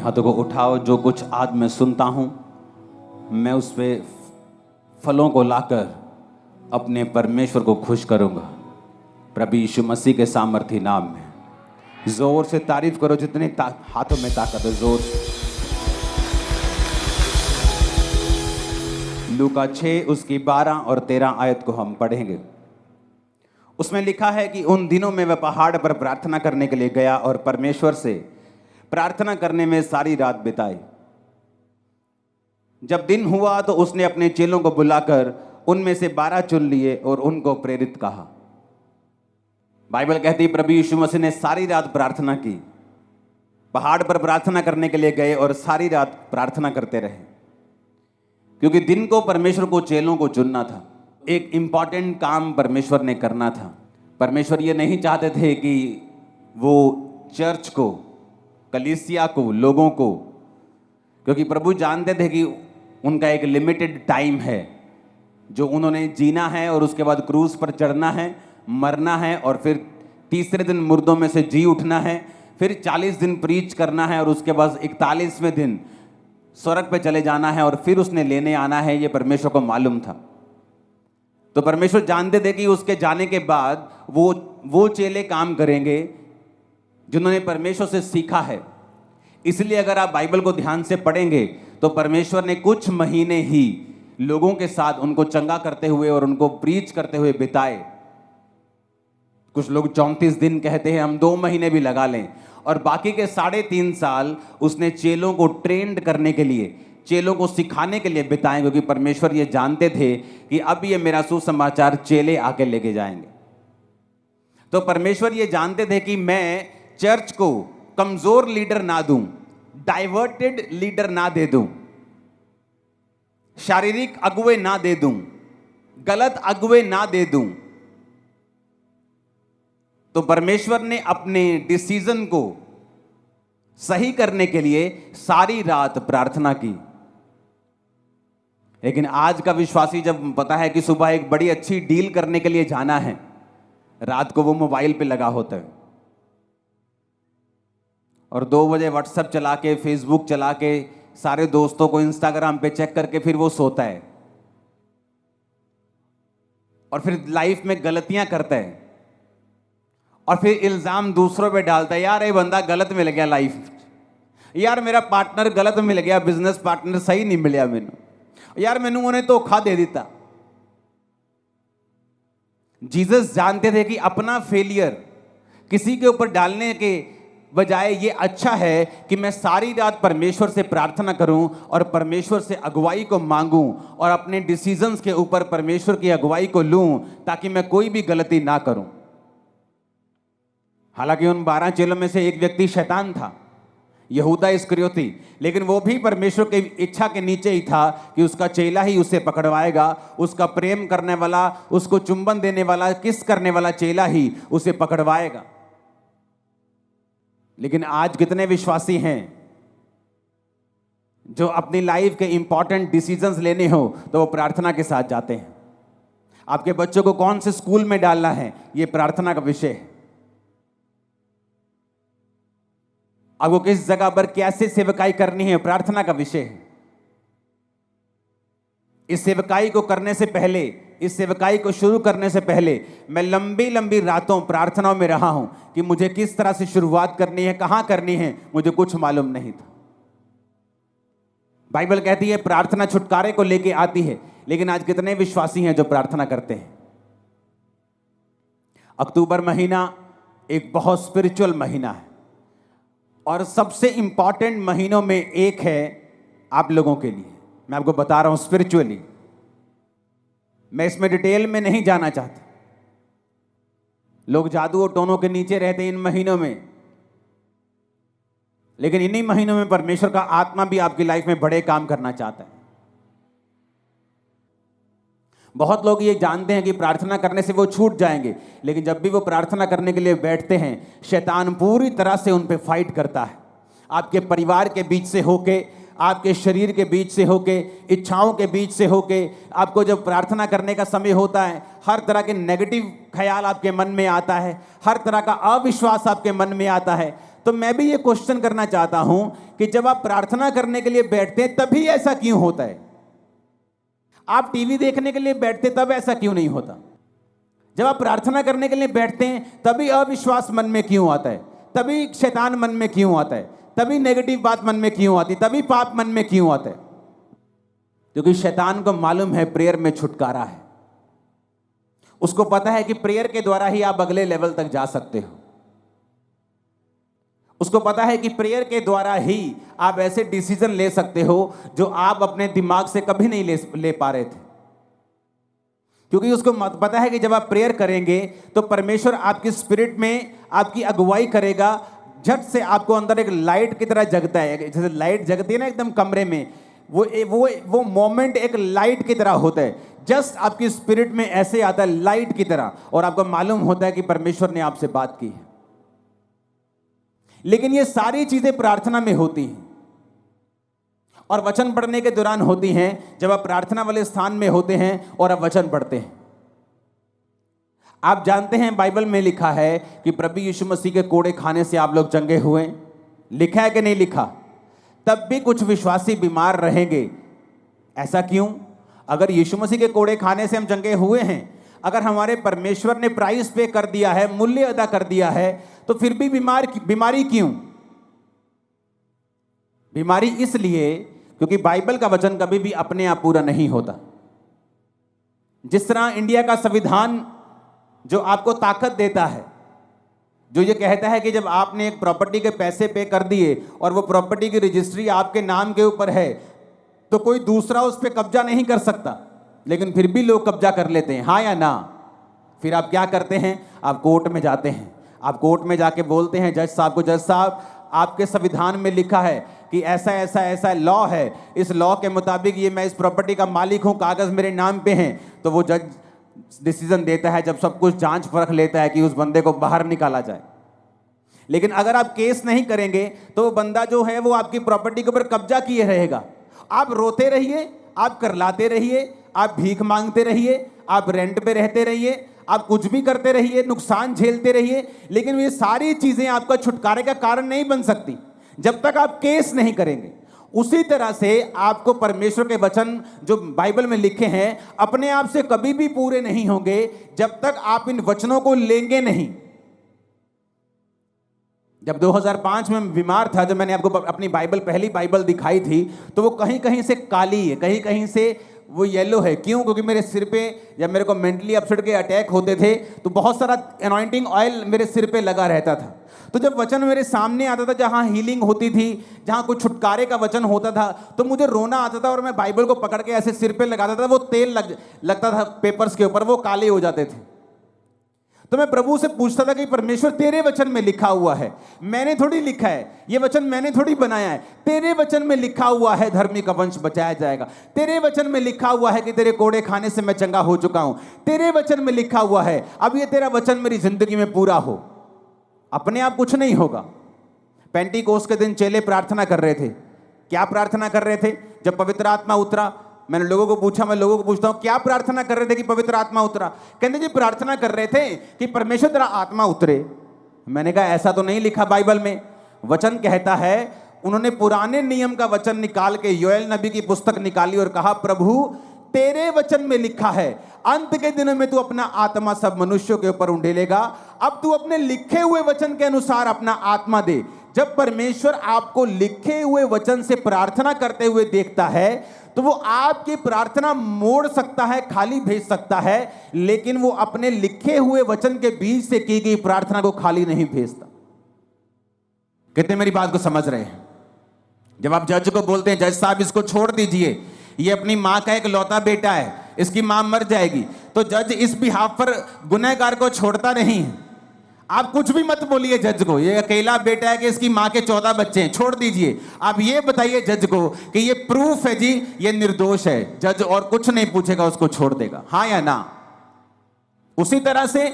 हाथों को उठाओ। जो कुछ आज मैं सुनता हूँ मैं उस पे फलों को लाकर अपने परमेश्वर को खुश करूँगा प्रभु यीशु मसीह के सामर्थी नाम में। जोर से तारीफ करो जितने हाथों में ताकत है, जोर से। लूका 6 उसकी 12 और 13 आयत को हम पढ़ेंगे। उसमें लिखा है कि उन दिनों में वह पहाड़ पर प्रार्थना करने के लिए गया और परमेश्वर से प्रार्थना करने में सारी रात बिताई। जब दिन हुआ तो उसने अपने चेलों को बुलाकर उनमें से 12 चुन लिए और उनको प्रेरित कहा। बाइबल कहती है प्रभु यीशु मसीह ने सारी रात प्रार्थना की, पहाड़ पर प्रार्थना करने के लिए गए और सारी रात प्रार्थना करते रहे, क्योंकि दिन को परमेश्वर को चेलों को चुनना था। एक इंपॉर्टेंट काम परमेश्वर ने करना था। परमेश्वर ये नहीं चाहते थे कि वो चर्च को, कलीसिया को, लोगों को, क्योंकि प्रभु जानते थे कि उनका एक लिमिटेड टाइम है जो उन्होंने जीना है और उसके बाद क्रूस पर चढ़ना है, मरना है और फिर तीसरे दिन मुर्दों में से जी उठना है, फिर 40 दिन प्रीच करना है और उसके बाद 41वें दिन स्वर्ग पे चले जाना है और फिर उसने लेने आना है। ये परमेश्वर को मालूम था। तो परमेश्वर जानते थे कि उसके जाने के बाद वो चेले काम करेंगे जिन्होंने परमेश्वर से सीखा है। इसलिए अगर आप बाइबल को ध्यान से पढ़ेंगे तो परमेश्वर ने कुछ महीने ही लोगों के साथ उनको चंगा करते हुए और उनको प्रीच करते हुए बिताए। कुछ लोग 34 दिन कहते हैं, हम 2 महीने भी लगा लें। और बाकी के 3.5 साल उसने चेलों को ट्रेंड करने के लिए, चेलों को सिखाने के लिए बिताए, क्योंकि परमेश्वर ये जानते थे कि अब ये मेरा सुसमाचार चेले आके लेके जाएंगे। तो परमेश्वर ये जानते थे कि मैं चर्च को कमजोर लीडर ना दूं, डाइवर्टेड लीडर ना दे दूं, शारीरिक अगुवे ना दे दूं, गलत अगुवे ना दे दूं। तो परमेश्वर ने अपने डिसीजन को सही करने के लिए सारी रात प्रार्थना की। लेकिन आज का विश्वासी जब पता है कि सुबह एक बड़ी अच्छी डील करने के लिए जाना है, रात को वो मोबाइल पे लगा होता है और 2 बजे व्हाट्सएप चला के, फेसबुक चला के, सारे दोस्तों को इंस्टाग्राम पे चेक करके फिर वो सोता है और फिर लाइफ में गलतियां करता है और फिर इल्जाम दूसरों पे डालता है, यार ये बंदा गलत मिल गया लाइफ, यार मेरा पार्टनर गलत मिल गया, बिजनेस पार्टनर सही नहीं मिलिया मैनू, यार मैनू उन्हें धोखा दे दिता। जीसस जानते थे कि अपना फेलियर किसी के ऊपर डालने के बजाय ये अच्छा है कि मैं सारी रात परमेश्वर से प्रार्थना करूं और परमेश्वर से अगुवाई को मांगूं और अपने डिसीजंस के ऊपर परमेश्वर की अगुवाई को लूं, ताकि मैं कोई भी गलती ना करूं। हालांकि उन 12 चेलों में से एक व्यक्ति शैतान था, यहूदा इस्करियोती, लेकिन वो भी परमेश्वर की इच्छा के नीचे ही था कि उसका चेला ही उसे पकड़वाएगा, उसका प्रेम करने वाला, उसको चुंबन देने वाला, किस करने वाला चेला ही उसे पकड़वाएगा। लेकिन आज कितने विश्वासी हैं जो अपनी लाइफ के इंपॉर्टेंट डिसीजंस लेने हो तो वो प्रार्थना के साथ जाते हैं। आपके बच्चों को कौन से स्कूल में डालना है, ये प्रार्थना का विषय है। आपको किस जगह पर कैसे सेवकाई करनी है, प्रार्थना का विषय है। इस सेवकाई को करने से पहले, इस सेवकाई को शुरू करने से पहले मैं लंबी लंबी रातों प्रार्थनाओं में रहा हूं कि मुझे किस तरह से शुरुआत करनी है, कहां करनी है, मुझे कुछ मालूम नहीं था। बाइबल कहती है प्रार्थना छुटकारे को लेके आती है, लेकिन आज कितने विश्वासी हैं जो प्रार्थना करते हैं। अक्टूबर महीना एक बहुत स्पिरिचुअल महीना है और सबसे इंपॉर्टेंट महीनों में एक है आप लोगों के लिए। मैं आपको बता रहा हूं स्पिरिचुअली, मैं इसमें डिटेल में नहीं जाना चाहता। लोग जादू और टोनों के नीचे रहते हैं इन महीनों में, लेकिन इन्हीं महीनों में परमेश्वर का आत्मा भी आपकी लाइफ में बड़े काम करना चाहता है। बहुत लोग ये जानते हैं कि प्रार्थना करने से वो छूट जाएंगे, लेकिन जब भी वो प्रार्थना करने के लिए बैठते हैं, शैतान पूरी तरह से उन पे फाइट करता है। आपके परिवार के बीच से होके, आपके शरीर के बीच से होके, इच्छाओं के बीच से होके, आपको जब प्रार्थना करने का समय होता है, हर तरह के नेगेटिव ख्याल आपके मन में आता है, हर तरह का अविश्वास आपके मन में आता है। तो मैं भी ये क्वेश्चन करना चाहता हूं कि जब आप प्रार्थना करने के लिए बैठते हैं तभी ऐसा क्यों होता है? आप टीवी देखने के लिए बैठते तब ऐसा क्यों नहीं होता? जब आप प्रार्थना करने के लिए बैठते हैं तभी अविश्वास मन में क्यों आता है? तभी शैतान मन में क्यों आता है? तभी नेगेटिव बात मन में क्यों आती है? तभी पाप मन में क्यों आता है? क्योंकि शैतान को मालूम है प्रेयर में छुटकारा है। उसको पता है कि प्रेयर के द्वारा ही आप अगले लेवल तक जा सकते हो। उसको पता है कि प्रेयर के द्वारा ही आप ऐसे डिसीजन ले सकते हो जो आप अपने दिमाग से कभी नहीं ले पा रहे थे। क्योंकि उसको पता है कि जब आप प्रेयर करेंगे तो परमेश्वर आपकी स्पिरिट में आपकी अगुवाई करेगा। झट से आपको अंदर एक लाइट की तरह जगता है, जैसे लाइट जगती है ना एकदम कमरे में, वो मोमेंट एक लाइट की तरह होता है। जस्ट आपकी स्पिरिट में ऐसे आता है लाइट की तरह, और आपको मालूम होता है कि परमेश्वर ने आपसे बात की है। लेकिन ये सारी चीजें प्रार्थना में होती हैं और वचन पढ़ने के दौरान होती हैं, जब आप प्रार्थना वाले स्थान में होते हैं और आप वचन पढ़ते हैं। आप जानते हैं बाइबल में लिखा है कि प्रभु यीशु मसीह के कोड़े खाने से आप लोग चंगे हुए। लिखा है कि नहीं लिखा? तब भी कुछ विश्वासी बीमार रहेंगे। ऐसा क्यों? अगर यीशु मसीह के कोड़े खाने से हम चंगे हुए हैं, अगर हमारे परमेश्वर ने प्राइस पे कर दिया है, मूल्य अदा कर दिया है, तो फिर भी बीमारी क्यों? बीमारी इसलिए क्योंकि बाइबल का वचन कभी भी अपने आप पूरा नहीं होता। जिस तरह इंडिया का संविधान जो आपको ताकत देता है, जो ये कहता है कि जब आपने एक प्रॉपर्टी के पैसे पे कर दिए और वो प्रॉपर्टी की रजिस्ट्री आपके नाम के ऊपर है, तो कोई दूसरा उस पर कब्जा नहीं कर सकता, लेकिन फिर भी लोग कब्जा कर लेते हैं, हाँ या ना? फिर आप क्या करते हैं? आप कोर्ट में जाते हैं। आप कोर्ट में जाके बोलते हैं जज साहब को, जज साहब आपके संविधान में लिखा है कि ऐसा ऐसा ऐसा लॉ है, इस लॉ के मुताबिक ये मैं इस प्रॉपर्टी का मालिक हूं, कागज मेरे नाम पे हैं। तो वो जज डिसीजन देता है, जब सब कुछ जांच परख लेता है कि उस बंदे को बाहर निकाला जाए। लेकिन अगर आप केस नहीं करेंगे तो वो बंदा जो है वो आपकी प्रॉपर्टी के ऊपर कब्जा किए रहेगा। आप रोते रहिए, आप करलाते रहिए, आप भीख मांगते रहिए, आप रेंट पे रहते रहिए, आप कुछ भी करते रहिए, नुकसान झेलते रहिए, लेकिन ये सारी चीजें आपका छुटकारे का कारण नहीं बन सकती जब तक आप केस नहीं करेंगे। उसी तरह से आपको परमेश्वर के वचन जो बाइबल में लिखे हैं अपने आप से कभी भी पूरे नहीं होंगे जब तक आप इन वचनों को लेंगे नहीं। जब 2005 में बीमार था, जब मैंने आपको अपनी बाइबल, पहली बाइबल दिखाई थी, तो वो कहीं कहीं से काली है, कहीं कहीं से वो येलो है। क्यों? क्योंकि मेरे सिर पे जब मेरे को मेंटली अपसेट के अटैक होते थे तो बहुत सारा अनॉइंटिंग ऑयल मेरे सिर पे लगा रहता था। तो जब वचन मेरे सामने आता था, जहां हीलिंग होती थी, जहां कुछ छुटकारे का वचन होता था, तो मुझे रोना आता था और मैं बाइबल को पकड़ के ऐसे सिर पे लगाता था, वो तेल लगता था पेपर्स के ऊपर, वो काले हो जाते थे। तो मैं प्रभु से पूछता था कि परमेश्वर तेरे वचन में लिखा हुआ है, मैंने थोड़ी लिखा है, ये वचन मैंने थोड़ी बनाया है, तेरे वचन में लिखा हुआ है धर्मी का वंश बचाया जाएगा, तेरे वचन में लिखा हुआ है कि तेरे कोड़े खाने से मैं चंगा हो चुका हूं, तेरे वचन में लिखा हुआ है, अब ये तेरा वचन मेरी जिंदगी में पूरा हो। अपने आप कुछ नहीं होगा। पेंटिकोस्ट के दिन चेले प्रार्थना कर रहे थे। क्या प्रार्थना कर रहे थे? जब पवित्र आत्मा उतरा, मैंने लोगों को पूछा, मैं लोगों को पूछता हूं क्या प्रार्थना कर रहे थे कि पवित्र आत्मा उतरा? कहते जी प्रार्थना कर रहे थे कि परमेश्वर तेरा आत्मा उतरे। मैंने कहा ऐसा तो नहीं लिखा बाइबल में। वचन कहता है, उन्होंने पुराने नियम का वचन निकाल के योएल नबी की पुस्तक निकाली और कहा प्रभु तेरे वचन में लिखा है अंत के दिनों में तू अपना आत्मा सब मनुष्यों के ऊपर उंडेलेगा। अब तू अपने लिखे हुए वचन के अनुसार अपना आत्मा दे। जब परमेश्वर आपको लिखे हुए वचन से प्रार्थना करते हुए देखता है तो वो आपकी प्रार्थना मोड़ सकता है, खाली भेज सकता है, लेकिन वो अपने लिखे हुए वचन के बीच से की गई प्रार्थना को खाली नहीं भेजता। कितने मेरी बात को समझ रहे हैं? जब आप जज को बोलते हैं जज साहब इसको छोड़ दीजिए, ये अपनी मां का एक लौता बेटा है, इसकी मां मर जाएगी, तो जज इस बिहाफ पर गुनहगार को छोड़ता नहीं है। आप कुछ भी मत बोलिए जज को, ये अकेला बेटा है कि इसकी मां के 14 बच्चे हैं, छोड़ दीजिए। आप ये बताइए जज को कि ये प्रूफ है जी, ये निर्दोष है। जज और कुछ नहीं पूछेगा, उसको छोड़ देगा, हाँ या ना? उसी तरह से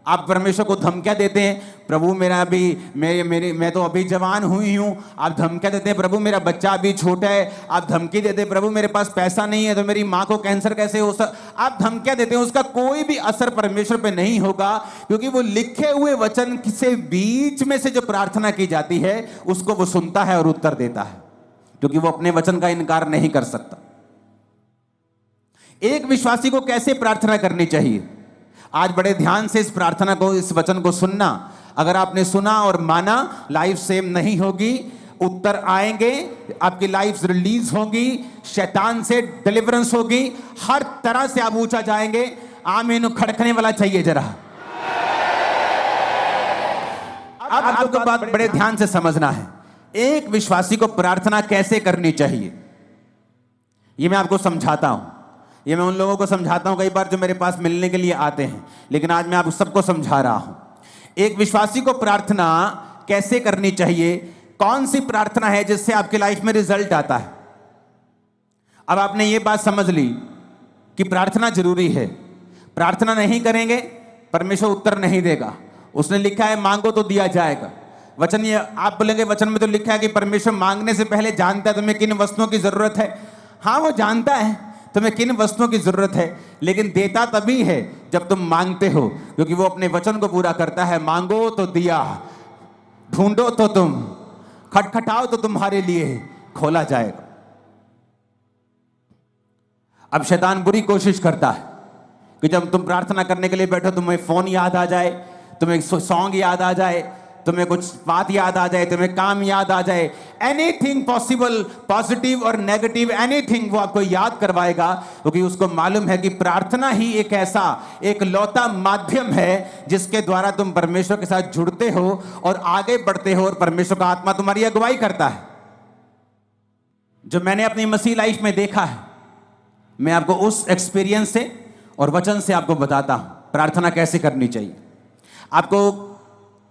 आप परमेश्वर को धमकियां देते हैं, प्रभु मेरा अभी मैं तो अभी जवान हुई हूं। आप धमकियां देते हैं, प्रभु मेरा बच्चा अभी छोटा है। आप धमकी देते हैं, प्रभु मेरे पास पैसा नहीं है तो मेरी माँ को कैंसर कैसे हो आप धमकियां देते हैं, उसका कोई भी असर परमेश्वर पे नहीं होगा, क्योंकि वो लिखे हुए वचन से बीच में से जो प्रार्थना की जाती है उसको वो सुनता है और उत्तर देता है, क्योंकि वो अपने वचन का इनकार नहीं कर सकता। एक विश्वासी को कैसे प्रार्थना करनी चाहिए, आज बड़े ध्यान से इस प्रार्थना को, इस वचन को सुनना। अगर आपने सुना और माना, लाइफ सेम नहीं होगी, उत्तर आएंगे, आपकी लाइफ रिलीज होगी, शैतान से डिलीवरेंस होगी, हर तरह से आप ऊंचा जाएंगे। आमीन खड़कने वाला चाहिए जरा। अब आपको बात बड़े ध्यान से समझना है, एक विश्वासी को प्रार्थना कैसे करनी चाहिए, यह मैं आपको समझाता हूं। ये मैं उन लोगों को समझाता हूं कई बार जो मेरे पास मिलने के लिए आते हैं, लेकिन आज मैं आप सबको समझा रहा हूं। एक विश्वासी को प्रार्थना कैसे करनी चाहिए, कौन सी प्रार्थना है जिससे आपकी लाइफ में रिजल्ट आता है। अब आपने ये बात समझ ली कि प्रार्थना जरूरी है, प्रार्थना नहीं करेंगे परमेश्वर उत्तर नहीं देगा। उसने लिखा है मांगो तो दिया जाएगा। वचन, ये आप बोलेंगे वचन में तो लिखा है कि परमेश्वर मांगने से पहले जानता है तुम्हें किन वस्तुओं की जरूरत है। हाँ, वो जानता है तुम्हें किन वस्तुओं की जरूरत है, लेकिन देता तभी है जब तुम मांगते हो, क्योंकि वो अपने वचन को पूरा करता है। मांगो तो दिया, ढूंढो तो तुम, खटखटाओ तो तुम्हारे लिए खोला जाएगा। अब शैतान बुरी कोशिश करता है कि जब तुम प्रार्थना करने के लिए बैठो तुम्हें फोन याद आ जाए, तुम्हें सॉन्ग याद आ जाए, तुम्हें कुछ बात याद आ जाए, तुम्हें काम याद आ जाए, एनीथिंग पॉसिबल, पॉजिटिव और नेगेटिव एनीथिंग वो आपको याद करवाएगा, क्योंकि उसको मालूम है कि प्रार्थना ही एक ऐसा एक लौता माध्यम है जिसके द्वारा तुम परमेश्वर के साथ जुड़ते हो और आगे बढ़ते हो, और परमेश्वर का आत्मा तुम्हारी अगुवाई करता है। जो मैंने अपनी मसीह लाइफ में देखा है, मैं आपको उस एक्सपीरियंस से और वचन से आपको बताता हूं प्रार्थना कैसे करनी चाहिए। आपको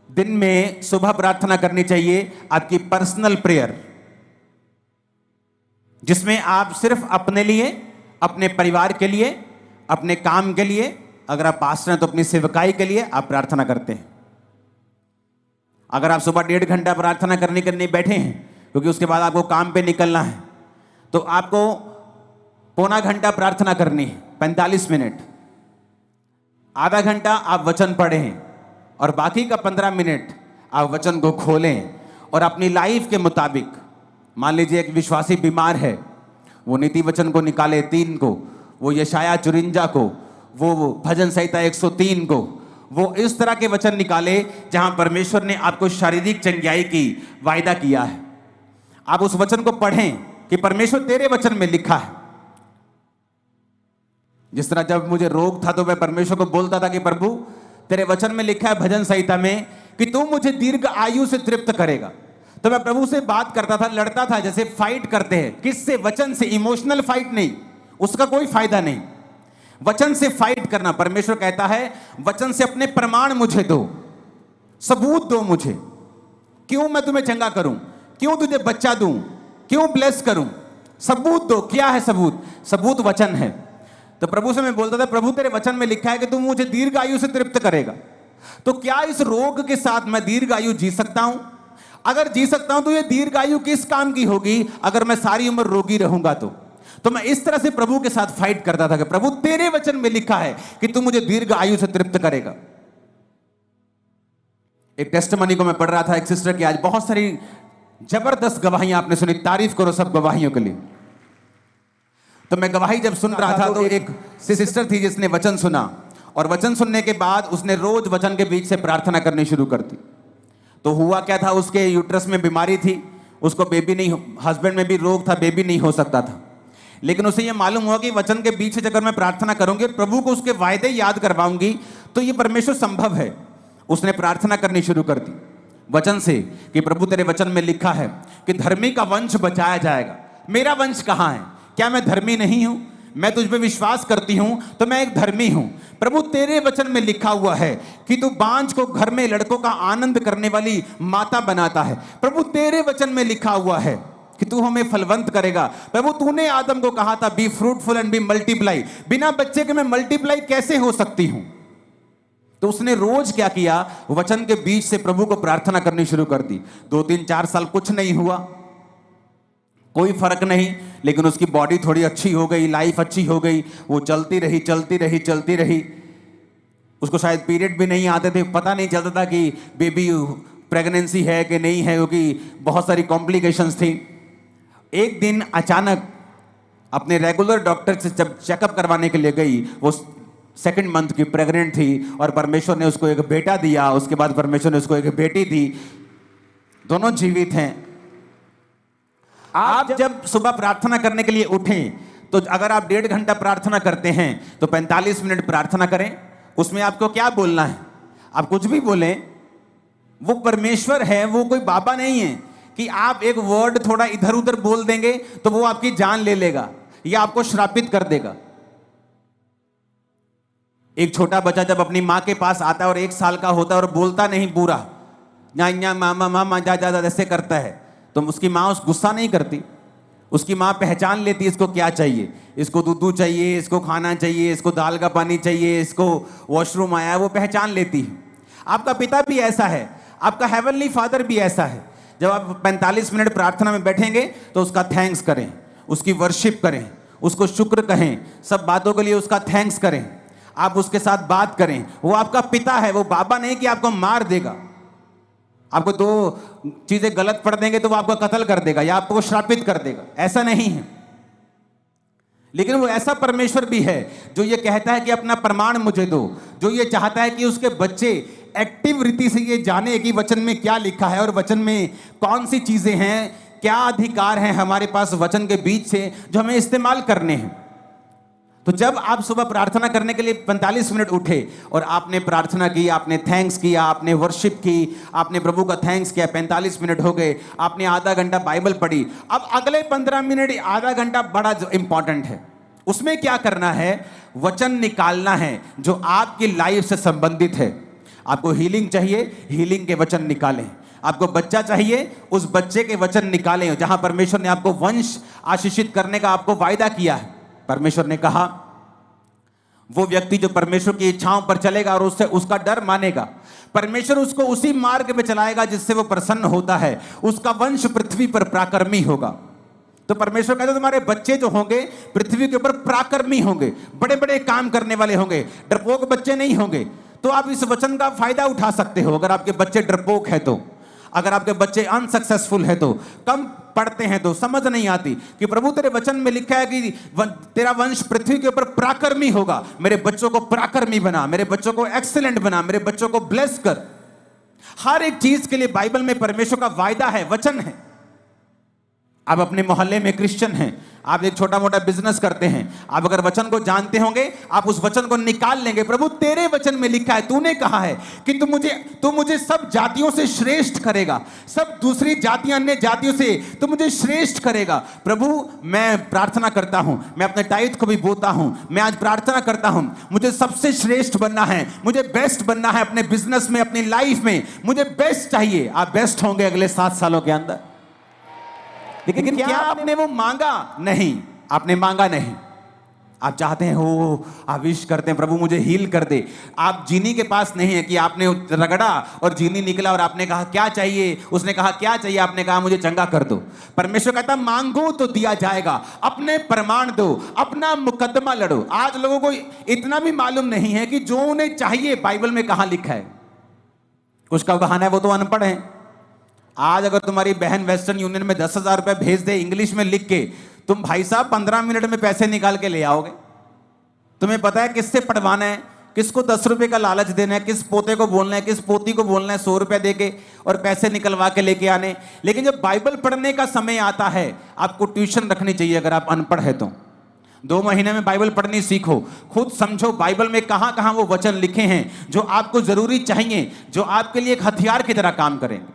दिन में सुबह प्रार्थना करनी चाहिए, आपकी पर्सनल प्रेयर, जिसमें आप सिर्फ अपने लिए, अपने परिवार के लिए, अपने काम के लिए, अगर आप पास्टर हैं तो अपनी सेवकाई के लिए आप प्रार्थना करते हैं। अगर आप सुबह 1.5 घंटा प्रार्थना करने के लिए बैठे हैं, क्योंकि उसके बाद आपको काम पे निकलना है, तो आपको पौना घंटा प्रार्थना करनी है, 45 मिनट। आधा घंटा आप वचन पढ़ें और बाकी का 15 मिनट आप वचन को खोलें और अपनी लाइफ के मुताबिक, मान लीजिए एक विश्वासी बीमार है, वो नीति वचन को निकाले 3 को, वो यशाया 54 को, वो भजन संहिता 103 को, वो इस तरह के वचन निकाले जहां परमेश्वर ने आपको शारीरिक चंगाई की वायदा किया है। आप उस वचन को पढ़ें कि परमेश्वर तेरे वचन में लिखा है। जिस तरह जब मुझे रोग था तो मैं परमेश्वर को बोलता था कि प्रभु तेरे वचन में लिखा है भजन संहिता में कि तू मुझे दीर्घ आयु से तृप्त करेगा, तो मैं प्रभु से बात करता था, लड़ता था, जैसे फाइट करते हैं। किससे? वचन से। इमोशनल फाइट नहीं, उसका कोई फायदा नहीं। वचन से फाइट करना। परमेश्वर कहता है वचन से अपने प्रमाण मुझे दो, सबूत दो मुझे, क्यों मैं तुम्हें चंगा करूं, क्यों तुझे बच्चा दूं, क्यों ब्लेस करूं, सबूत दो। क्या है सबूत? सबूत वचन है। तो प्रभु से मैं बोलता था प्रभु तेरे वचन में लिखा है कि तू मुझे दीर्घ आयु से तृप्त करेगा, तो क्या इस रोग के साथ मैं दीर्घ आयु जी सकता हूं? अगर जी सकता हूं तो ये दीर्घ आयु किस काम की होगी अगर मैं सारी उम्र रोगी रहूंगा? तो मैं इस तरह से प्रभु के साथ फाइट करता था कि प्रभु तेरे वचन में लिखा है कि तू मुझे दीर्घ आयु से तृप्त करेगा। एक टेस्टिमनी को मैं पढ़ रहा था एक सिस्टर की, आज बहुत सारी जबरदस्त गवाहियां आपने सुनी, तारीफ करो सब गवाहियों के लिए। तो मैं गवाही जब सुन रहा था तो एक सिस्टर थी जिसने वचन सुना, और वचन सुनने के बाद उसने रोज वचन के बीच से प्रार्थना करनी शुरू कर दी। तो हुआ क्या था, उसके यूट्रस में बीमारी थी, उसको बेबी नहीं, हस्बैंड में भी रोग था, बेबी नहीं हो सकता था। लेकिन उसे यह मालूम हुआ कि वचन के बीच से अगर मैं प्रार्थना करूंगी, प्रभु को उसके वायदे याद करवाऊंगी, तो ये परमेश्वर संभव है। उसने प्रार्थना करनी शुरू कर दी वचन से कि प्रभु तेरे वचन में लिखा है कि धर्मी का वंश बचाया जाएगा। मेरा वंश कहां है? क्या मैं धर्मी नहीं हूं? मैं तुझ पे विश्वास करती हूं तो मैं एक धर्मी हूं। प्रभु तेरे वचन में लिखा हुआ है कि तू बांझ को घर में लड़कों का आनंद करने वाली माता बनाता है। प्रभु तेरे वचन में लिखा हुआ है कि तू हमें फलवंत करेगा। प्रभु तूने आदम को कहा था be fruitful and be multiply. बिना बच्चे के मैं मल्टीप्लाई कैसे हो सकती हूं? तो उसने रोज क्या किया, वचन के बीच से प्रभु को प्रार्थना करनी शुरू कर दी। 2-3-4 साल कुछ नहीं हुआ, कोई फर्क नहीं, लेकिन उसकी बॉडी थोड़ी अच्छी हो गई, लाइफ अच्छी हो गई, वो चलती रही चलती रही चलती रही। उसको शायद पीरियड भी नहीं आते थे, पता नहीं चलता था कि बेबी प्रेगनेंसी है कि नहीं है, क्योंकि बहुत सारी कॉम्प्लिकेशंस थी। एक दिन अचानक अपने रेगुलर डॉक्टर से जब चेकअप करवाने के लिए गई, वो 2nd मंथ की प्रेग्नेंट थी और परमेश्वर ने उसको एक बेटा दिया। उसके बाद परमेश्वर ने उसको एक बेटी दी, दोनों जीवित हैं। आप जब सुबह प्रार्थना करने के लिए उठें तो अगर आप 1.5 घंटा प्रार्थना करते हैं तो 45 मिनट प्रार्थना करें। उसमें आपको क्या बोलना है, आप कुछ भी बोलें, वो परमेश्वर है, वो कोई बाबा नहीं है कि आप एक वर्ड थोड़ा इधर उधर बोल देंगे तो वो आपकी जान ले लेगा या आपको श्रापित कर देगा। एक छोटा बच्चा जब अपनी माँ के पास आता है और 1 साल का होता है और बोलता नहीं पूरा, न्या मामा मामा जा जा ऐसे करता है, तो उसकी माँ उस गुस्सा नहीं करती। उसकी माँ पहचान लेती है इसको क्या चाहिए, इसको दूध चाहिए, इसको खाना चाहिए, इसको दाल का पानी चाहिए, इसको वॉशरूम आया है, वो पहचान लेती है। आपका पिता भी ऐसा है, आपका हेवनली फादर भी ऐसा है। जब आप 45 मिनट प्रार्थना में बैठेंगे तो उसका थैंक्स करें, उसकी वर्शिप करें, उसको शुक्र कहें, सब बातों के लिए उसका थैंक्स करें, आप उसके साथ बात करें। वो आपका पिता है, वो बाबा नहीं कि आपको मार देगा। आपको 2 चीजें गलत पढ़ देंगे तो वो आपका कत्ल कर देगा या आपको श्रापित कर देगा, ऐसा नहीं है। लेकिन वो ऐसा परमेश्वर भी है जो ये कहता है कि अपना प्रमाण मुझे दो, जो ये चाहता है कि उसके बच्चे एक्टिव रीति से ये जाने कि वचन में क्या लिखा है और वचन में कौन सी चीजें हैं, क्या अधिकार हैं हमारे पास वचन के बीच से जो हमें इस्तेमाल करने हैं। तो जब आप सुबह प्रार्थना करने के लिए 45 मिनट उठे और आपने प्रार्थना की, आपने थैंक्स किया, आपने वर्शिप की, आपने प्रभु का थैंक्स किया, 45 मिनट हो गए, आपने आधा घंटा बाइबल पढ़ी। अब अगले 15 मिनट, आधा घंटा बड़ा इंपॉर्टेंट है। उसमें क्या करना है, वचन निकालना है जो आपकी लाइफ से संबंधित है। आपको हीलिंग चाहिए, हीलिंग के वचन निकालें। आपको बच्चा चाहिए, उस बच्चे के वचन निकालें। जहां परमेश्वर ने आपको वंश आशीषित करने का आपको वायदा किया है, परमेश्वर ने कहा वो व्यक्ति जो परमेश्वर की इच्छाओं पर चलेगा और उससे उसका डर मानेगा, परमेश्वर उसको उसी मार्ग में चलाएगा जिससे वो प्रसन्न होता है, उसका वंश पृथ्वी पर पराक्रमी होगा। तो परमेश्वर कहते तुम्हारे बच्चे जो होंगे पृथ्वी के ऊपर पराक्रमी होंगे, बड़े बड़े काम करने वाले होंगे, डरपोक बच्चे नहीं होंगे। तो आप इस वचन का फायदा उठा सकते हो। अगर आपके बच्चे डरपोक है तो, अगर आपके बच्चे अनसक्सेसफुल है तो, कम पढ़ते हैं तो, समझ नहीं आती कि प्रभु तेरे वचन में लिखा है कि तेरा वंश पृथ्वी के ऊपर पराक्रमी होगा, मेरे बच्चों को पराक्रमी बना, मेरे बच्चों को एक्सीलेंट बना, मेरे बच्चों को ब्लेस कर। हर एक चीज के लिए बाइबल में परमेश्वर का वायदा है, वचन है। आप अपने मोहल्ले में क्रिश्चियन हैं, आप एक छोटा मोटा बिजनेस करते हैं, आप अगर वचन को जानते होंगे आप उस वचन को निकाल लेंगे। प्रभु तेरे वचन में लिखा है, तूने कहा है कि तू मुझे सब जातियों से श्रेष्ठ करेगा, सब दूसरी जातियां अन्य जातियों से तू मुझे श्रेष्ठ करेगा। प्रभु मैं प्रार्थना करता हूं, मैं अपने टाइट को भी बोता हूं, मैं आज प्रार्थना करता हूं, मुझे सबसे श्रेष्ठ बनना है, मुझे बेस्ट बनना है अपने बिजनेस में, अपनी लाइफ में मुझे बेस्ट चाहिए। आप बेस्ट होंगे अगले 7 सालों के अंदर। लेकिन क्या आपने वो मांगा? नहीं, आपने मांगा नहीं। आप चाहते हैं हो, आप विश करते हैं प्रभु मुझे हील कर दे। आप जीनी के पास नहीं है कि आपने रगड़ा और जीनी निकला और आपने कहा क्या चाहिए, उसने कहा क्या चाहिए, आपने कहा मुझे चंगा कर दो। परमेश्वर कहता मांगो तो दिया जाएगा, अपने प्रमाण दो, अपना मुकदमा लड़ो। आज लोगों को इतना भी मालूम नहीं है कि जो उन्हें चाहिए बाइबल में कहां लिखा है। कुछ का बहाना है वो तो अनपढ़ है। आज अगर तुम्हारी बहन वेस्टर्न यूनियन में 10,000 रुपए भेज दे इंग्लिश में लिख के, तुम भाई साहब 15 मिनट में पैसे निकाल के ले आओगे। तुम्हें पता है किससे पढ़वाना है, किसको 10 रुपए का लालच देना है, किस पोते को बोलना है, किस पोती को बोलना है 100 रुपए देके और पैसे निकलवा के लेके आने। लेकिन जब बाइबल पढ़ने का समय आता है, आपको ट्यूशन रखनी चाहिए। अगर आप अनपढ़ है तो 2 महीने में बाइबल पढ़नी सीखो, खुद समझो बाइबल में कहां कहां वो वचन लिखे हैं जो आपको जरूरी चाहिए, जो आपके लिए एक हथियार की तरह काम करेंगे।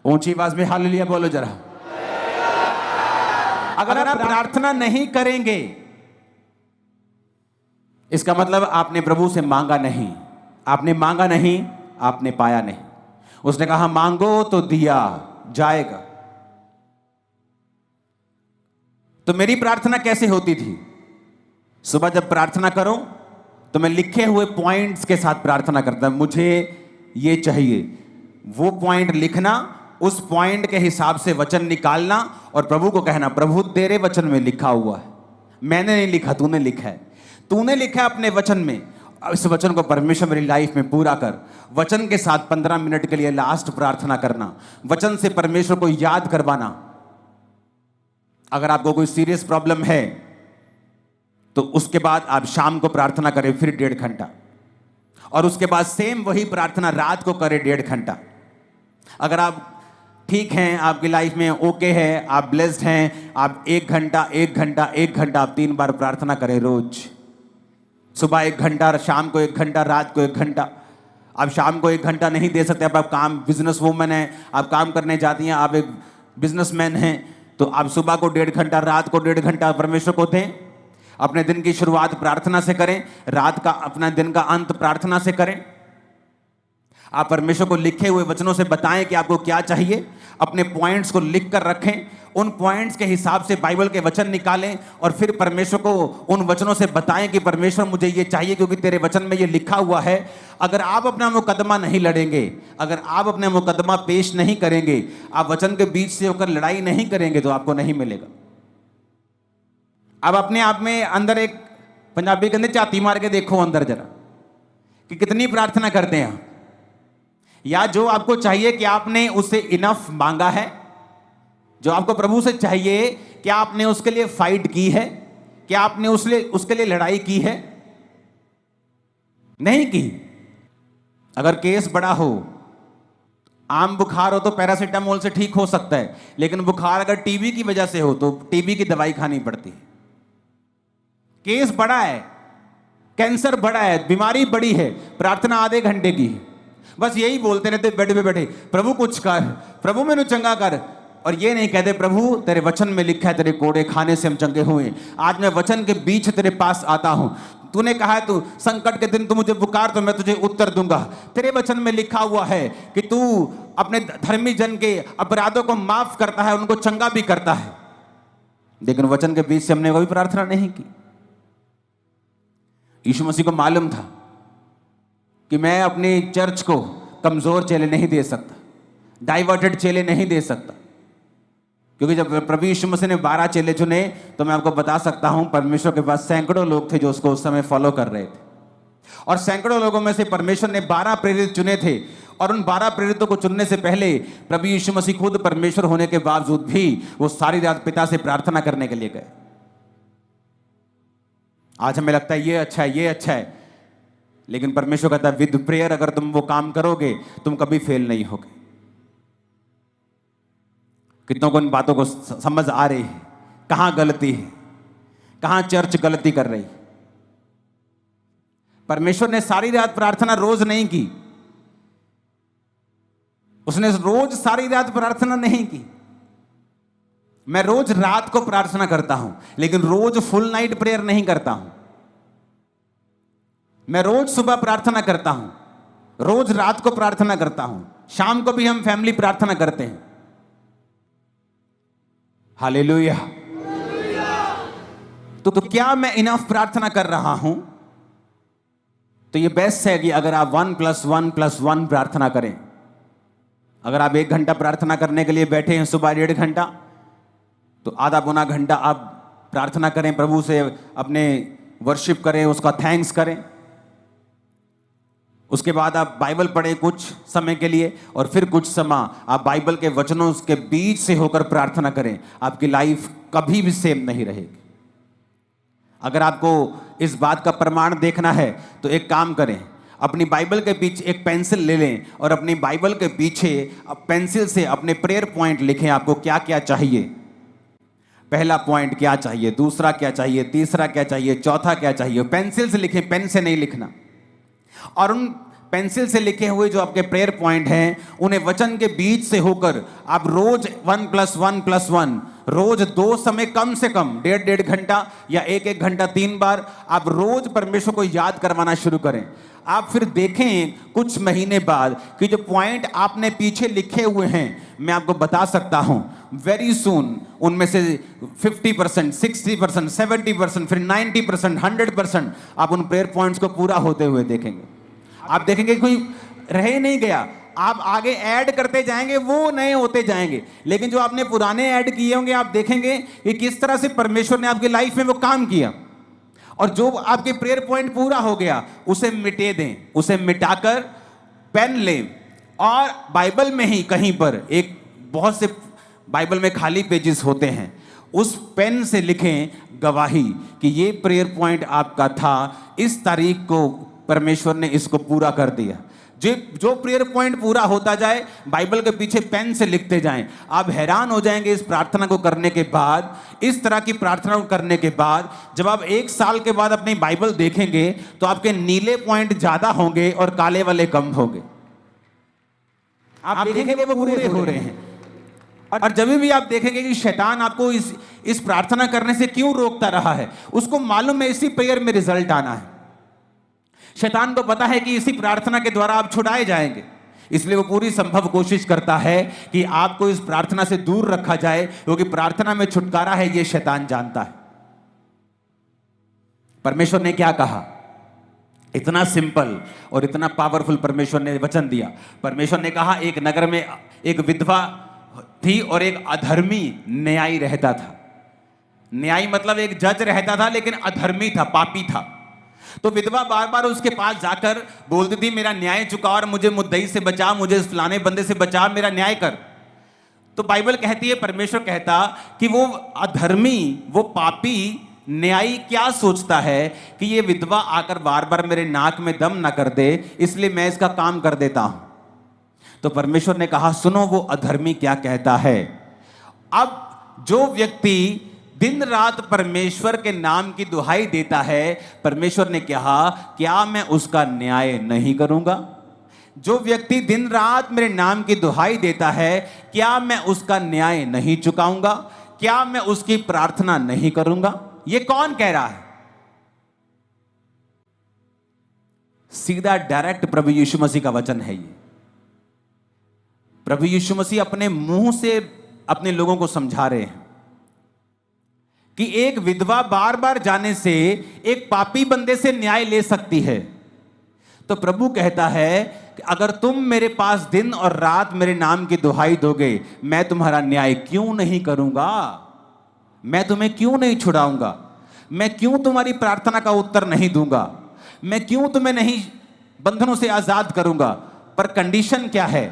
ऊंची आवाज में हालेलुया बोलो जरा। अगर आप प्रार्थना नहीं करेंगे इसका मतलब आपने प्रभु से मांगा नहीं, आपने मांगा नहीं, आपने पाया नहीं। उसने कहा मांगो तो दिया जाएगा। तो मेरी प्रार्थना कैसे होती थी? सुबह जब प्रार्थना करो तो मैं लिखे हुए पॉइंट्स के साथ प्रार्थना करता हूं, मुझे ये चाहिए। वो पॉइंट लिखना, उस पॉइंट के हिसाब से वचन निकालना और प्रभु को कहना, प्रभु तेरे वचन में लिखा हुआ है, मैंने नहीं लिखा, तूने लिखा है, तूने लिखा है अपने वचन में, इस वचन को परमेश्वर मेरी लाइफ में पूरा कर। वचन के साथ 15 मिनट के लिए लास्ट प्रार्थना करना, वचन से परमेश्वर को याद करवाना। अगर आपको कोई सीरियस प्रॉब्लम है तो उसके बाद आप शाम को प्रार्थना करें फिर 1.5 घंटा, और उसके बाद सेम वही प्रार्थना रात को करें 1.5 घंटा। अगर आप ठीक हैं, आपकी लाइफ में ओके है, आप ब्लेस्ड हैं, आप 1 घंटा 1 घंटा 1 घंटा आप 3 बार प्रार्थना करें रोज। सुबह 1 घंटा, शाम को 1 घंटा, रात को 1 घंटा। आप शाम को 1 घंटा नहीं दे सकते, आप काम, बिजनेस वूमन है, आप काम करने जाती हैं, आप एक बिजनेसमैन हैं, तो आप सुबह को 1.5 घंटा, रात को 1.5 घंटा परमेश्वर को दें। अपने दिन की शुरुआत प्रार्थना से करें, रात का अपना दिन का अंत प्रार्थना से करें। आप परमेश्वर को लिखे हुए वचनों से बताएं कि आपको क्या चाहिए, अपने पॉइंट्स को लिख कर रखें, उन पॉइंट्स के हिसाब से बाइबल के वचन निकालें और फिर परमेश्वर को उन वचनों से बताएं कि परमेश्वर मुझे ये चाहिए क्योंकि तेरे वचन में ये लिखा हुआ है। अगर आप अपना मुकदमा नहीं लड़ेंगे, अगर आप अपना मुकदमा पेश नहीं करेंगे, आप वचन के बीच से होकर लड़ाई नहीं करेंगे तो आपको नहीं मिलेगा। अब अपने आप में अंदर एक, पंजाबी के अंदर झाती मार के देखो अंदर जरा कि कितनी प्रार्थना करते हैं आप, या जो आपको चाहिए कि आपने उससे इनफ मांगा है, जो आपको प्रभु से चाहिए क्या आपने उसके लिए फाइट की है, क्या आपने उसके लिए लड़ाई की है? नहीं की। अगर केस बड़ा हो, आम बुखार हो तो पैरासीटामोल से ठीक हो सकता है, लेकिन बुखार अगर टीबी की वजह से हो तो टीबी की दवाई खानी पड़ती है। केस बड़ा है, कैंसर बड़ा है, बीमारी बड़ी है, प्रार्थना आधे घंटे की है, बस यही बोलते रहते बेड पे बैठे, प्रभु कुछ कर, प्रभु मैंने चंगा कर, और ये नहीं कहते प्रभु तेरे वचन में लिखा है तेरे कोड़े खाने से हम चंगे हुए। आज मैं वचन के बीच तेरे पास आता हूं, तूने कहा है तू संकट के दिन तू मुझे पुकार तो मैं तुझे उत्तर दूंगा। तेरे वचन में लिखा हुआ है कि तू अपने धर्मी जन के अपराधों को माफ करता है, उनको चंगा भी करता है, लेकिन वचन के बीच से हमने कोई प्रार्थना नहीं की। यीशु मसीह को मालूम था कि मैं अपनी चर्च को कमजोर चेले नहीं दे सकता, डाइवर्टेड चेले नहीं दे सकता, क्योंकि जब प्रभु यीशु मसीह ने 12 चेले चुने तो मैं आपको बता सकता हूं परमेश्वर के पास सैकड़ों लोग थे जो उसको उस समय फॉलो कर रहे थे, और सैकड़ों लोगों में से परमेश्वर ने 12 प्रेरित चुने थे, और उन 12 प्रेरितों को चुनने से पहले प्रभु यीशु मसीह खुद परमेश्वर होने के बावजूद भी वो सारी रात पिता से प्रार्थना करने के लिए गए। आज हमें लगता है ये अच्छा है, ये अच्छा है, लेकिन परमेश्वर कहता है विद प्रेयर अगर तुम वो काम करोगे तुम कभी फेल नहीं होगे। कितनों को इन बातों को समझ आ रही है, कहां गलती है, कहां चर्च गलती कर रही? परमेश्वर ने सारी रात प्रार्थना रोज नहीं की, उसने रोज सारी रात प्रार्थना नहीं की। मैं रोज रात को प्रार्थना करता हूं, लेकिन रोज फुल नाइट प्रेयर नहीं करता हूं। मैं रोज सुबह प्रार्थना करता हूं, रोज रात को प्रार्थना करता हूं, शाम को भी हम फैमिली प्रार्थना करते हैं। हालेलुया। तो क्या मैं इनफ प्रार्थना कर रहा हूं? तो ये बेस्ट है कि अगर आप 1+1+1 प्रार्थना करें। अगर आप 1 घंटा प्रार्थना करने के लिए बैठे हैं सुबह 1.5 घंटा, तो आधा पौना घंटा आप प्रार्थना करें, प्रभु से अपने वर्शिप करें, उसका थैंक्स करें। उसके बाद आप बाइबल पढ़ें कुछ समय के लिए, और फिर कुछ समय आप बाइबल के वचनों के बीच से होकर प्रार्थना करें। आपकी लाइफ कभी भी सेम नहीं रहेगी। अगर आपको इस बात का प्रमाण देखना है तो एक काम करें, अपनी बाइबल के पीछे एक पेंसिल ले लें और अपनी बाइबल के पीछे पेंसिल से अपने प्रेयर पॉइंट लिखें, आपको क्या क्या चाहिए। पहला पॉइंट क्या चाहिए, दूसरा क्या चाहिए, तीसरा क्या चाहिए, चौथा क्या चाहिए। पेंसिल से लिखें, पेन से नहीं लिखना। और उन पेंसिल से लिखे हुए जो आपके प्रेयर पॉइंट हैं उन्हें वचन के बीच से होकर आप रोज 1+1+1 रोज 2 समय कम से कम 1.5 घंटा या 1 घंटा 3 बार आप रोज परमेश्वर को याद करवाना शुरू करें। आप फिर देखें कुछ महीने बाद कि जो पॉइंट आपने पीछे लिखे हुए हैं, मैं आपको बता सकता हूं वेरी सून उनमें से 50%, 60%, 70%, फिर 90%, 100% आप उन प्रेयर पॉइंट्स को पूरा होते हुए देखेंगे। आप देखेंगे कोई रह ही नहीं गया, आप आगे ऐड करते जाएंगे, वो नए होते जाएंगे। लेकिन जो आपने पुराने ऐड किए होंगे, आप देखेंगे कि किस तरह से परमेश्वर ने आपकी लाइफ में वो काम किया। और जो आपके प्रेयर पॉइंट पूरा हो गया, उसे मिटे दें, उसे मिटाकर पेन लें और बाइबल में ही कहीं पर एक बहुत से बाइबल में खाली पेजेस होते हैं, उस पेन से लिखें गवाही कि ये प्रेयर पॉइंट आपका था, इस तारीख को परमेश्वर ने इसको पूरा कर दिया। जो प्रेयर पॉइंट पूरा होता जाए, बाइबल के पीछे पेन से लिखते जाएं। आप हैरान हो जाएंगे इस प्रार्थना को करने के बाद, इस तरह की प्रार्थना को करने के बाद, जब आप 1 साल के बाद अपनी बाइबल देखेंगे तो आपके नीले पॉइंट ज्यादा होंगे और काले वाले कम होंगे। आप देखेंगे वो पूरे हो रहे हैं। और जब भी आप देखेंगे कि शैतान आपको इस प्रार्थना करने से क्यों रोकता रहा है, उसको मालूम है इसी प्रेयर में रिजल्ट आना है। शैतान को पता है कि इसी प्रार्थना के द्वारा आप छुड़ाए जाएंगे, इसलिए वो पूरी संभव कोशिश करता है कि आपको इस प्रार्थना से दूर रखा जाए, क्योंकि प्रार्थना में छुटकारा है, ये शैतान जानता है। परमेश्वर ने क्या कहा? इतना सिंपल और इतना पावरफुल परमेश्वर ने वचन दिया। परमेश्वर ने कहा, एक नगर में एक विधवा थी और एक अधर्मी न्यायी रहता था। न्यायी मतलब एक जज रहता था, लेकिन अधर्मी था, पापी था। तो विधवा बार बार उसके पास जाकर बोलती थी, मेरा न्याय चुका और मुझे मुद्दई से बचा, मुझे इस फलाने बंदे से बचा, मेरा न्याय कर। तो बाइबल कहती है, परमेश्वर कहता कि वो अधर्मी, वो पापी न्यायी क्या सोचता है कि ये विधवा आकर बार बार मेरे नाक में दम ना कर दे, इसलिए मैं इसका काम कर देता हूं। तो परमेश्वर ने कहा, सुनो वो अधर्मी क्या कहता है। अब जो व्यक्ति दिन रात परमेश्वर के नाम की दुहाई देता है, परमेश्वर ने कहा, क्या मैं उसका न्याय नहीं करूंगा? जो व्यक्ति दिन रात मेरे नाम की दुहाई देता है, क्या मैं उसका न्याय नहीं चुकाऊंगा? क्या मैं उसकी प्रार्थना नहीं करूंगा? ये कौन कह रहा है? सीधा डायरेक्ट प्रभु यीशु मसीह का वचन है ये। प्रभु यीशु मसीह अपने मुंह से अपने लोगों को समझा रहे हैं कि एक विधवा बार बार जाने से एक पापी बंदे से न्याय ले सकती है। तो प्रभु कहता है कि अगर तुम मेरे पास दिन और रात मेरे नाम की दुहाई दोगे, मैं तुम्हारा न्याय क्यों नहीं करूंगा? मैं तुम्हें क्यों नहीं छुड़ाऊंगा? मैं क्यों तुम्हारी प्रार्थना का उत्तर नहीं दूंगा? मैं क्यों तुम्हें नहीं बंधनों से आजाद करूंगा? पर कंडीशन क्या है?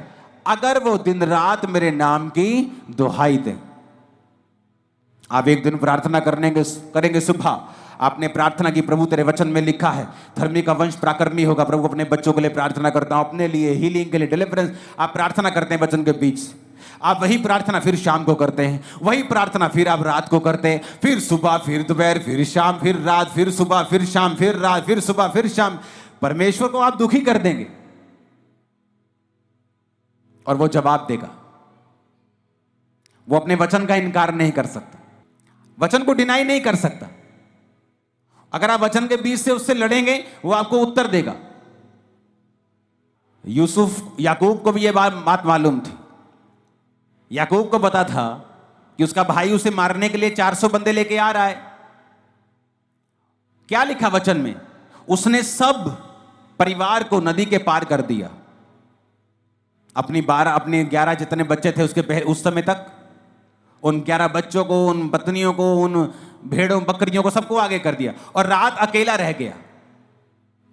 अगर वो दिन रात मेरे नाम की दुहाई दें। आप एक दिन प्रार्थना करेंगे सुबह, आपने प्रार्थना की, प्रभु तेरे वचन में लिखा है धर्मी का वंश पराक्रमी होगा। प्रभु अपने बच्चों के लिए प्रार्थना करता हूं, अपने लिए, हीलिंग के लिए, डिलीवरेंस। आप प्रार्थना करते हैं वचन के बीच, आप वही प्रार्थना फिर शाम को करते हैं, वही प्रार्थना फिर आप रात को करते हैं, फिर सुबह, फिर दोपहर, फिर शाम, फिर रात, फिर सुबह, फिर शाम, फिर रात, फिर सुबह, फिर शाम। परमेश्वर को आप दुखी कर देंगे और वो जवाब देगा। वो अपने वचन का इनकार नहीं कर सकता, वचन को डिनाई नहीं कर सकता। अगर आप वचन के बीच से उससे लड़ेंगे, वो आपको उत्तर देगा। याकूब को भी यह बात मालूम थी। याकूब को पता था कि उसका भाई उसे मारने के लिए 400 बंदे लेके आ रहा है। क्या लिखा वचन में? उसने सब परिवार को नदी के पार कर दिया। अपने 11 जितने बच्चे थे उसके उस समय तक, उन 11 बच्चों को, उन पत्नियों को, उन भेड़ों बकरियों को, सबको आगे कर दिया और रात अकेला रह गया।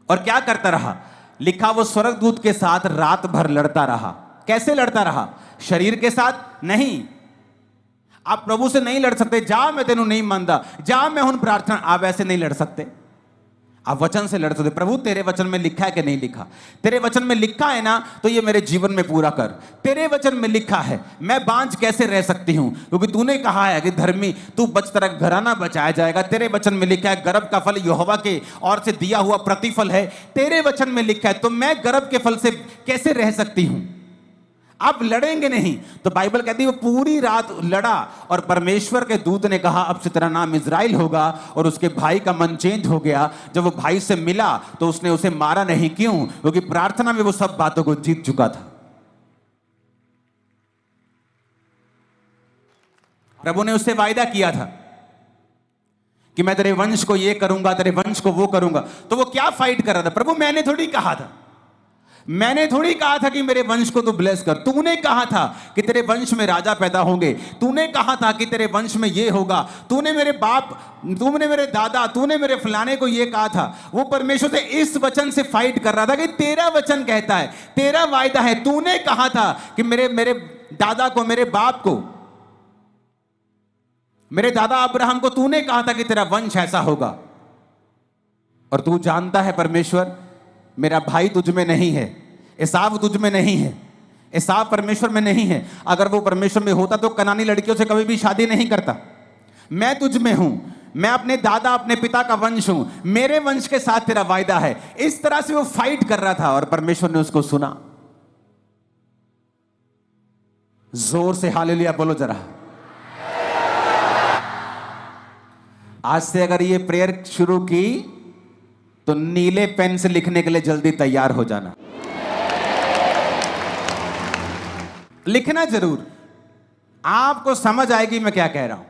और क्या करता रहा? लिखा वो स्वर्गदूत के साथ रात भर लड़ता रहा। कैसे लड़ता रहा? शरीर के साथ नहीं। आप प्रभु से नहीं लड़ सकते, जा मैं तेनू नहीं मानता, जा मैं हुन प्रार्थना, आप ऐसे नहीं लड़ सकते। आप वचन से लड़ सकते। प्रभु तेरे वचन में लिखा है कि नहीं लिखा? तेरे वचन में लिखा है ना, तो ये मेरे जीवन में पूरा कर। तेरे वचन में लिखा है, मैं बांझ कैसे रह सकती हूं? क्योंकि तूने कहा है कि धर्मी तू बच, तेरा घराना बचाया जाएगा। तेरे वचन में लिखा है गर्भ का फल यहोवा के ओर से दिया हुआ प्रतिफल है। तेरे वचन में लिखा है, तो मैं गर्भ के फल से कैसे रह सकती हूं? आप लड़ेंगे नहीं। तो बाइबल कहती है वो पूरी रात लड़ा और परमेश्वर के दूत ने कहा, अब से तेरा नाम इज़राइल होगा। और उसके भाई का मन चेंज हो गया। जब वो भाई से मिला तो उसने उसे मारा नहीं। क्यों? क्योंकि प्रार्थना में वो सब बातों को जीत चुका था। प्रभु ने उससे वायदा किया था कि मैं तेरे वंश को ये करूंगा, तेरे वंश को वो करूंगा। तो वो क्या फाइट कर रहा था? प्रभु मैंने थोड़ी कहा था कि मेरे वंश को तू ब्लेस कर। तूने कहा था कि तेरे वंश में राजा पैदा होंगे, तूने कहा था कि तेरे वंश में ये होगा, तूने मेरे दादा, तूने मेरे फलाने को ये कहा था। वो परमेश्वर से इस वचन से फाइट कर रहा था कि तेरा वचन कहता है, तेरा वायदा है, तूने कहा था कि मेरे दादा को, मेरे बाप को, मेरे दादा अब्राहम को तूने कहा था कि तेरा वंश ऐसा होगा। और तू जानता है परमेश्वर, मेरा भाई तुझ में नहीं है, एसाव तुझ में नहीं है, एसाव परमेश्वर में नहीं है। अगर वो परमेश्वर में होता तो कनानी लड़कियों से कभी भी शादी नहीं करता। मैं तुझ में हूं, मैं अपने दादा, अपने पिता का वंश हूं, मेरे वंश के साथ तेरा वायदा है। इस तरह से वो फाइट कर रहा था और परमेश्वर ने उसको सुना। जोर से हालेलुया बोलो जरा। आज से अगर ये प्रेयर शुरू की तो नीले पेन से लिखने के लिए जल्दी तैयार हो जाना। लिखना जरूर, आपको समझ आएगी मैं क्या कह रहा हूं।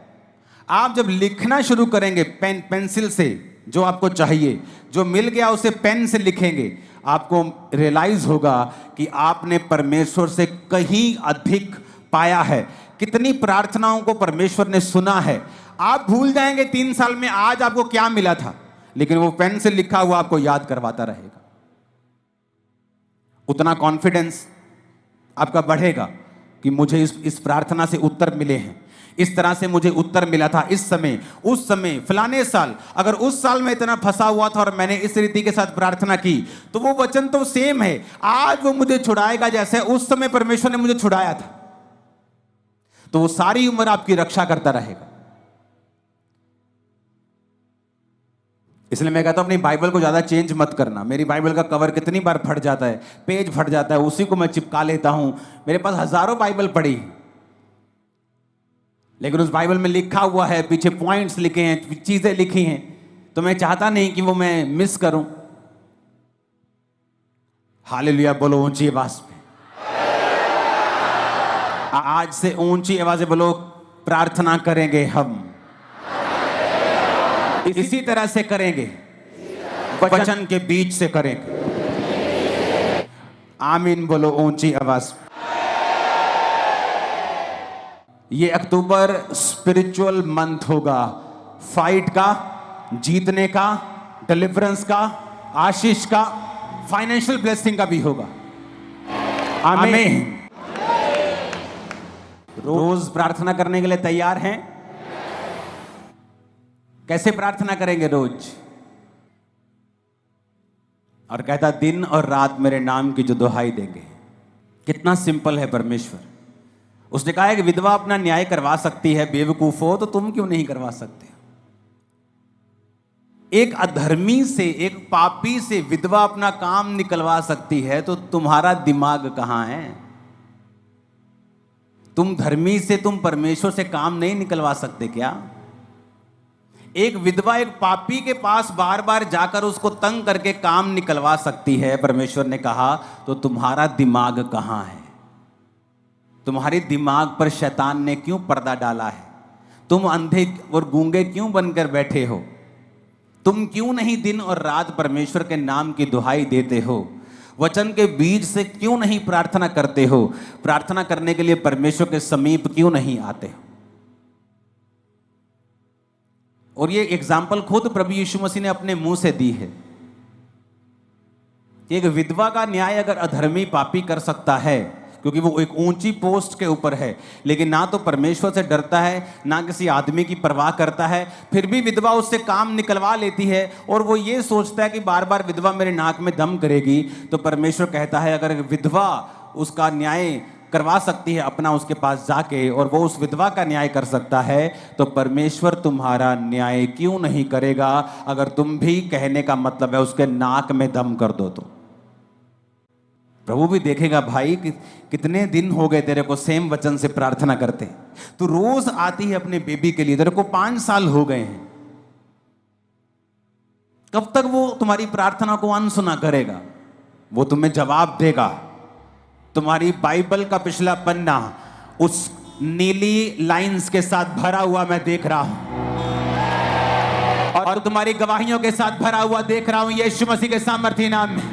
आप जब लिखना शुरू करेंगे पेंसिल से, जो आपको चाहिए, जो मिल गया उसे पेन से लिखेंगे, आपको रियलाइज होगा कि आपने परमेश्वर से कहीं अधिक पाया है। कितनी प्रार्थनाओं को परमेश्वर ने सुना है। आप भूल जाएंगे 3 साल में आज आपको क्या मिला था, लेकिन वो पेन से लिखा हुआ आपको याद करवाता रहेगा। उतना कॉन्फिडेंस आपका बढ़ेगा कि मुझे इस प्रार्थना से उत्तर मिले हैं, इस तरह से मुझे उत्तर मिला था इस समय, उस समय, फलाने साल। अगर उस साल में इतना फंसा हुआ था और मैंने इस रीति के साथ प्रार्थना की, तो वो वचन तो सेम है, आज वो मुझे छुड़ाएगा जैसे उस समय परमेश्वर ने मुझे छुड़ाया था। तो वो सारी उम्र आपकी रक्षा करता रहेगा। इसलिए मैं कहता हूं अपनी बाइबल को ज्यादा चेंज मत करना। मेरी बाइबल का कवर कितनी बार फट जाता है, पेज फट जाता है, उसी को मैं चिपका लेता हूं। मेरे पास हजारों बाइबल पड़ी, लेकिन उस बाइबल में लिखा हुआ है, पीछे पॉइंट्स लिखे हैं, चीजें लिखी हैं, तो मैं चाहता नहीं कि वो मैं मिस करूं। हालेलुया बोलो ऊंची आवाज में। आज से ऊंची आवाज से बोलो, प्रार्थना करेंगे हम, इसी तरह से करेंगे, वचन के बीच से करेंगे। आमीन बोलो ऊंची आवाज। ये अक्टूबर स्पिरिचुअल मंथ होगा, फाइट का, जीतने का, डिलीवरेंस का, आशीष का, फाइनेंशियल ब्लेसिंग का भी होगा। आमीन। रोज प्रार्थना करने के लिए तैयार हैं? कैसे प्रार्थना करेंगे रोज? और कहता दिन और रात मेरे नाम की जो दुहाई देंगे। कितना सिंपल है परमेश्वर। उसने कहा है कि विधवा अपना न्याय करवा सकती है, बेवकूफ हो तो तुम क्यों नहीं करवा सकते? एक अधर्मी से, एक पापी से विधवा अपना काम निकलवा सकती है, तो तुम्हारा दिमाग कहां है? तुम धर्मी से, तुम परमेश्वर से काम नहीं निकलवा सकते क्या? एक विधवा एक पापी के पास बार बार जाकर उसको तंग करके काम निकलवा सकती है, परमेश्वर ने कहा, तो तुम्हारा दिमाग कहां है? तुम्हारे दिमाग पर शैतान ने क्यों पर्दा डाला है? तुम अंधे और गूंगे क्यों बनकर बैठे हो? तुम क्यों नहीं दिन और रात परमेश्वर के नाम की दुहाई देते हो? वचन के बीज से क्यों नहीं प्रार्थना करते हो? प्रार्थना करने के लिए परमेश्वर के समीप क्यों नहीं आते हो? और ये एग्जाम्पल खुद प्रभु यीशु मसीह ने अपने मुंह से दी है कि एक विधवा का न्याय अगर अधर्मी पापी कर सकता है, क्योंकि वो एक ऊंची पोस्ट के ऊपर है, लेकिन ना तो परमेश्वर से डरता है, ना किसी आदमी की परवाह करता है, फिर भी विधवा उससे काम निकलवा लेती है, और वो ये सोचता है कि बार बार विधवा मेरे नाक में दम करेगी, तो परमेश्वर कहता है अगर विधवा उसका न्याय करवा सकती है अपना उसके पास जाके, और वो उस विधवा का न्याय कर सकता है, तो परमेश्वर तुम्हारा न्याय क्यों नहीं करेगा? अगर तुम भी कहने का मतलब है उसके नाक में दम कर दो, तो प्रभु भी देखेगा भाई कि कितने दिन हो गए तेरे को सेम वचन से प्रार्थना करते, तू रोज आती है अपने बेबी के लिए, तेरे को 5 साल हो गए हैं, कब तक वो तुम्हारी प्रार्थना को अनसुना करेगा? वो तुम्हें जवाब देगा। तुम्हारी बाइबल का पिछला पन्ना उस नीली लाइंस के साथ भरा हुआ मैं देख रहा हूं, और तुम्हारी गवाहियों के साथ भरा हुआ देख रहा हूं, यीशु मसीह के सामर्थी नाम में।